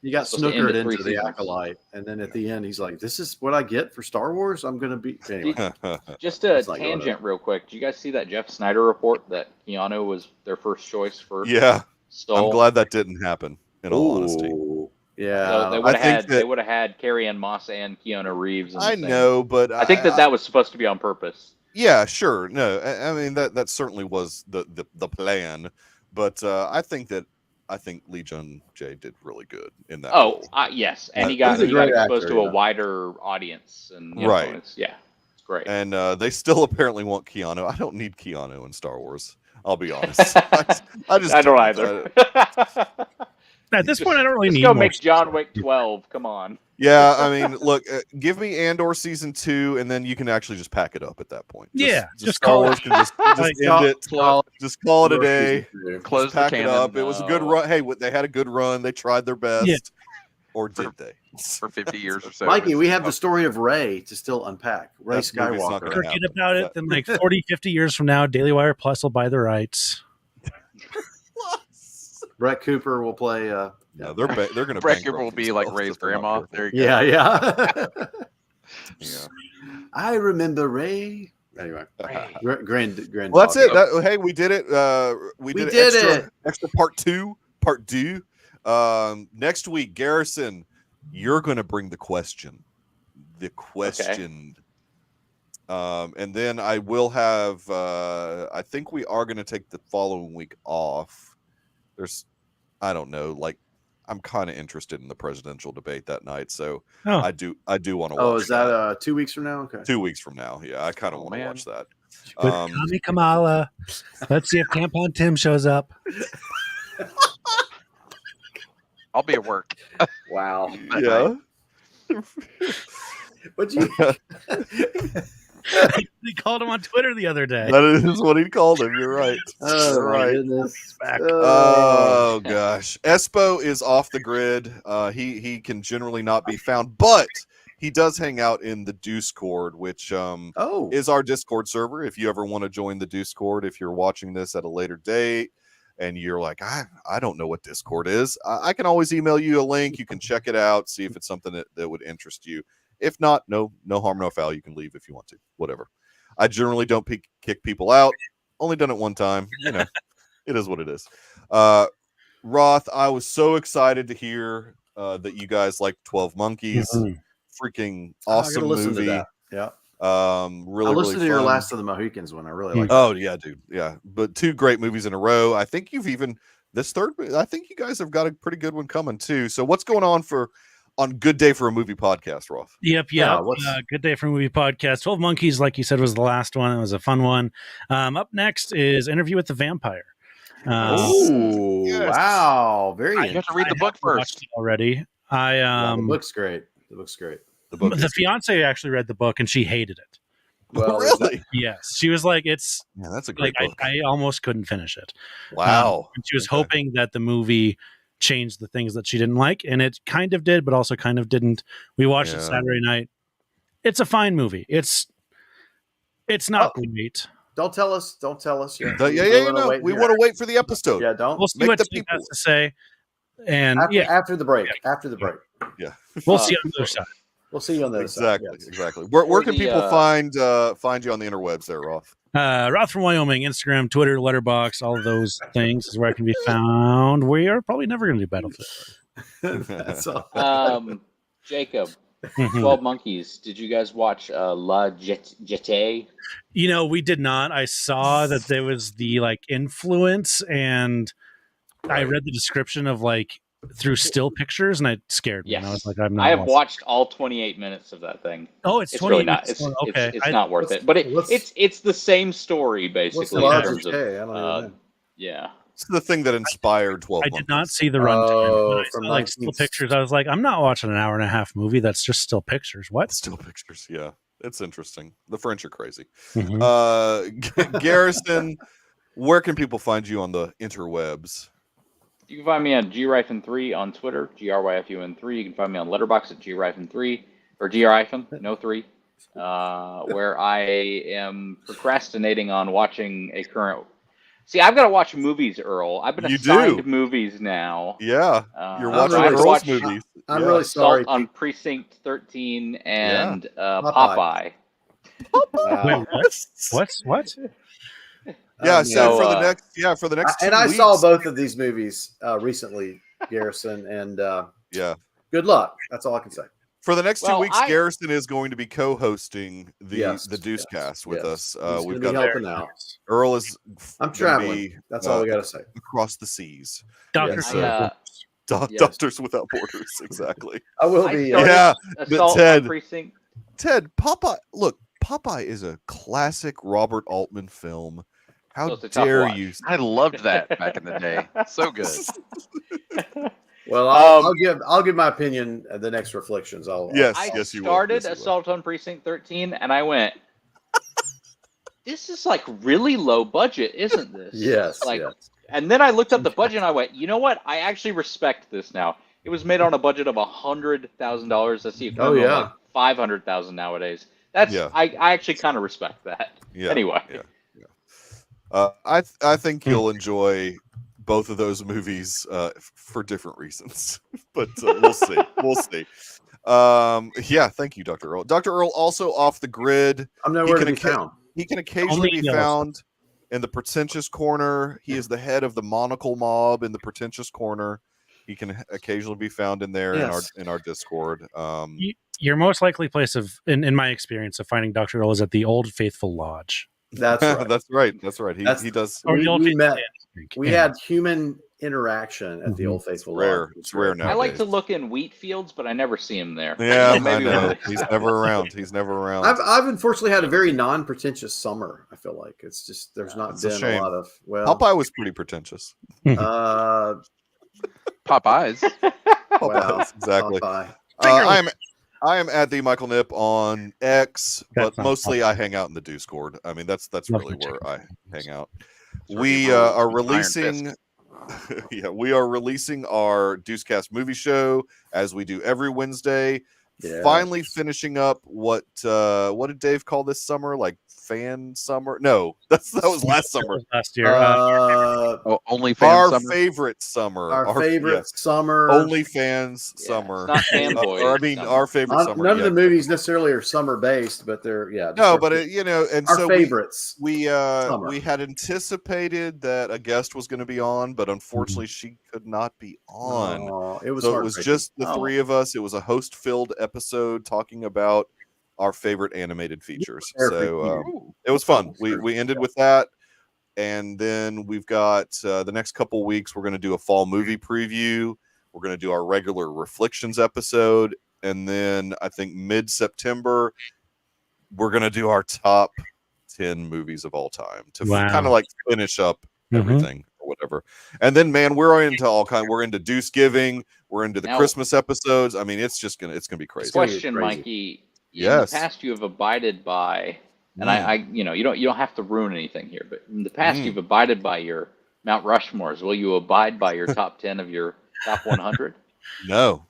He got snookered into the Acolyte, and then at the end, he's like, "This is what I get for Star Wars. I'm gonna be." Anyway, just a tangent, real quick. Did you guys see that Jeff Snyder report that Keanu was their first choice for? Yeah, Soul? I'm glad that didn't happen. In all honesty, yeah, so they would have had Carrie-Anne Moss and Keanu Reeves. I know, but I think that was supposed to be on purpose. Yeah, sure. No, I mean that certainly was the plan, but I think Lee Young-jae did really good in that. Oh, yes, and he got exposed to a wider audience, and it's great. And they still apparently want Keanu. I don't need Keanu in Star Wars. I'll be honest. I don't either. At this point, I don't really need. Go make John Wick 12. Come on. Yeah, I mean, look, give me Andor season 2, and then you can actually just pack it up at that point. Just Star Wars can just end it. Just call it a day. Close pack the it cannon. up. It was a good run. Hey, they had a good run. They tried their best, or did they? For 50 years or so. Mikey, we have the story of Rey to still unpack. Rey Skywalker. Forget about it. Then, like 40, 50 years from now, Daily Wire Plus will buy the rights. Brett Cooper will play. No, they're going to. Brett Cooper will be like Ray's grandma. There you go. Yeah. I remember Rey. Anyway, grand. Well, that's it. Hey, we did it. We did it. Extra part two. Next week, Garrison, you're going to bring the question. And then I will have. I think we are going to take the following week off. I don't know, like. I'm kind of interested in the presidential debate that night, so I do want to watch. Oh, is that 2 weeks from now? Okay, 2 weeks from now. Yeah, I kind of want to watch that. With Kamala. Let's see if Tampon Tim shows up. I'll be at work. Wow. Yeah. What'd you? He called him on Twitter the other day. That is what he called him. You're right. Oh, You're right. Goodness. Oh gosh, Espo is off the grid. He can generally not be found, but he does hang out in the Deucecast, which is our Discord server. If you ever want to join the Deucecast, if you're watching this at a later date and you're like, I don't know what Discord is, I can always email you a link. You can check it out, see if it's something that would interest you. If not, no harm, no foul. You can leave if you want to. Whatever. I generally don't kick people out. only done it one time. You know, it is what it is. Roth, I was so excited to hear that you guys like 12 Monkeys. Freaking awesome I gotta listen movie. to that. Yeah. Really, I listened really to your fun. Last of the Mohicans one. I really like. Oh yeah, dude. Yeah, but 2 great movies in a row. I think you've even this third. I think you guys have got a pretty good one coming too. So what's going on Good Day for a Movie podcast, Roth? Yep. Good Day for a Movie podcast. 12 Monkeys, like you said, was the last one. It was a fun one. Up next is Interview with the Vampire. Oh yes. Wow! Very. You have to read the book first already. The book's great. The book's great. The fiance actually read the book and she hated it. Well, really? Yes, she was like, "It's that's a great book." I almost couldn't finish it. Wow. And she was hoping that the movie changed the things that she didn't like, and it kind of did, but also kind of didn't. We watched it Saturday night. It's a fine movie. It's not great. Don't tell us. Don't tell us. We want to wait for the episode. Yeah, don't. We'll see what Steve has to say. And after the break. After the break. Yeah. We'll see on the other side. We'll see you on the other side. Exactly. Where can people find you on the interwebs there, Roth? Roth from Wyoming, Instagram, Twitter, Letterboxd, all of those things is where I can be found. We are probably never going to do Battlefield. That's all. Jacob, 12 Monkeys. Did you guys watch La Jetée? We did not. I saw that there was the influence, and I read the description of through still pictures, and it scared me. Yes. And I was like, I'm not. I have watched all 28 minutes of that thing. Oh, it's 28 really not. minutes. It's not worth it. But it's the same story basically. What's in terms of, I don't know. Yeah. It's the thing that inspired 12 Monkeys. I did not see the runtime. From still pictures. I was like, I'm not watching an hour and a half movie that's just still pictures. What? Still pictures, yeah. It's interesting. The French are crazy. Mm-hmm. Garrison, where can people find you on the interwebs? You can find me on GRyphon3 on Twitter, GRYFUN3. You can find me on Letterboxd at GRyphon3 or GRyphon, no 3, where I am procrastinating on watching a current. See, I've got to watch movies, Earl. I've been assigned movies now. Yeah, you're watching Earl's movies. I'm really sorry. Assault on Precinct 13 and Popeye. Wait, what? Yeah, I said for the next 2 and I weeks. saw both of these movies recently, Garrison, and good luck. That's all I can say. For the next 2 weeks, Garrison is going to be co-hosting the Deucecast with us. We've got helping out. Earl is. I'm traveling. That's all we got to say. Across the seas. Doctors Without Borders. Exactly. I will be. Assault on Precinct. Ted, Popeye. Look, Popeye is a classic Robert Altman film. How dare you? I loved that back in the day. So good. Well, I'll give my opinion at the next reflections. I started Assault on Precinct 13, and I went, "This is really low budget, isn't this?" Yes. And then I looked up the budget, and I went, "You know what? I actually respect this now. It was made on a budget of $100,000. That's the equivalent of $500,000 nowadays. I actually kind of respect that. Yeah. Anyway. Yeah. I think you'll enjoy both of those movies for different reasons, but we'll see. Thank you, Dr. Earl. Dr. Earl also off the grid. I'm nowhere to be found. He can occasionally be found in the Pretentious Corner. He is the head of the Monocle Mob in the Pretentious Corner. He can occasionally be found in there in our Discord. Your most likely place in my experience of finding Dr. Earl is at the Old Faithful Lodge. That's right. That's right. He does. We met. We had human interaction at the Old Faithful Lodge. It's rare now. I like to look in wheat fields, but I never see him there. Yeah, I know. He's never around. I've unfortunately had a very non-pretentious summer. I feel like it's just there's not been a lot of. Well, Popeye was pretty pretentious. Popeyes. Popeyes, exactly. Popeye. I am at the Michael Nip on X, but mostly I hang out in the Discord. I mean, that's really where I hang out. We are releasing, we are releasing our Deucecast movie show as we do every Wednesday. finally finishing up what did Dave call this summer? Like fan summer? No, that was last summer. Last year. Only our summer? favorite summer. Our favorite summer. OnlyFans summer. It's not fanboy. Or I mean, summer. our favorite summer. None of the movies necessarily are summer based, but they're No, but and our so favorites. We had anticipated that a guest was going to be on, but unfortunately she could not be on. It was just the three of us. It was a host filled episode talking about our favorite animated features. So it was fun. We ended with that. And then we've got the next couple weeks, we're going to do a fall movie preview. We're going to do our regular Reflections episode. And then I think mid-September, we're going to do our top 10 movies of all time to kind of like finish up everything or whatever. And then, man, we're into we're into Deucegiving. We're into the Christmas episodes. I mean, it's going to be crazy. Question, Mikey. Yes. In the past, you have abided by, and you don't have to ruin anything here, but in the past, you've abided by your Mount Rushmores. Will you abide by your top 10 of your top 100? No,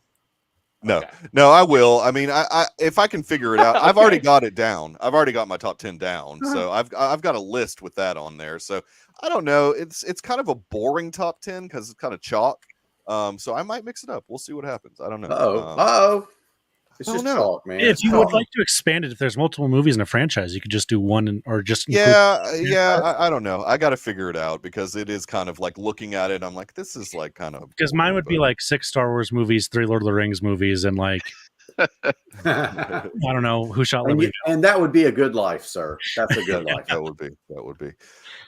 I will. I mean, I if I can figure it out, I've already got it down. I've already got my top 10 down, so I've got a list with that on there. So I don't know. It's kind of a boring top 10 because it's kind of chalk. So I might mix it up. We'll see what happens. I don't know. It's just chalk, man. If you would like to expand it, if there's multiple movies in a franchise, you could just do one or just I don't know. I got to figure it out because it is kind of like looking at it. I'm like, this is like kind of because mine would be like 6 Star Wars movies, 3 Lord of the Rings movies, and like I don't know Who Shot Liberty. And that would be a good life, sir. That's a good life. That would be.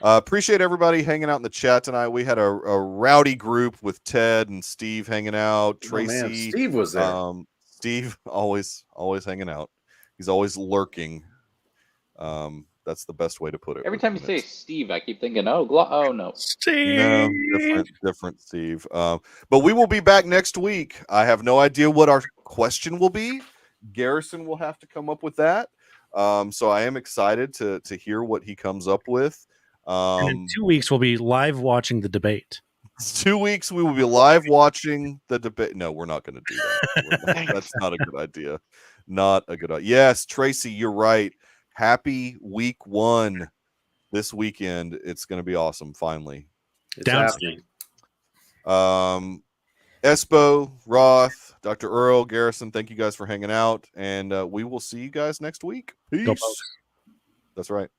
Appreciate everybody hanging out in the chat tonight. We had a rowdy group with Ted and Steve hanging out. Tracy, Steve was there. Steve always hanging out. He's always lurking. That's the best way to put it. Every time you say Steve, I keep thinking, no, Steve. No, different Steve. But we will be back next week. I have no idea what our question will be. Garrison will have to come up with that. So I am excited to hear what he comes up with. And in 2 weeks, we'll be live watching the debate. 2 weeks, we will be live watching the debate. No, we're not going to do that. That's not a good idea. Not a good idea. Yes, Tracy, you're right. Happy week 1 this weekend. It's going to be awesome. Finally, it's happening. Espo, Roth, Dr. Earl, Garrison, thank you guys for hanging out, and we will see you guys next week. Peace. Go, folks. That's right.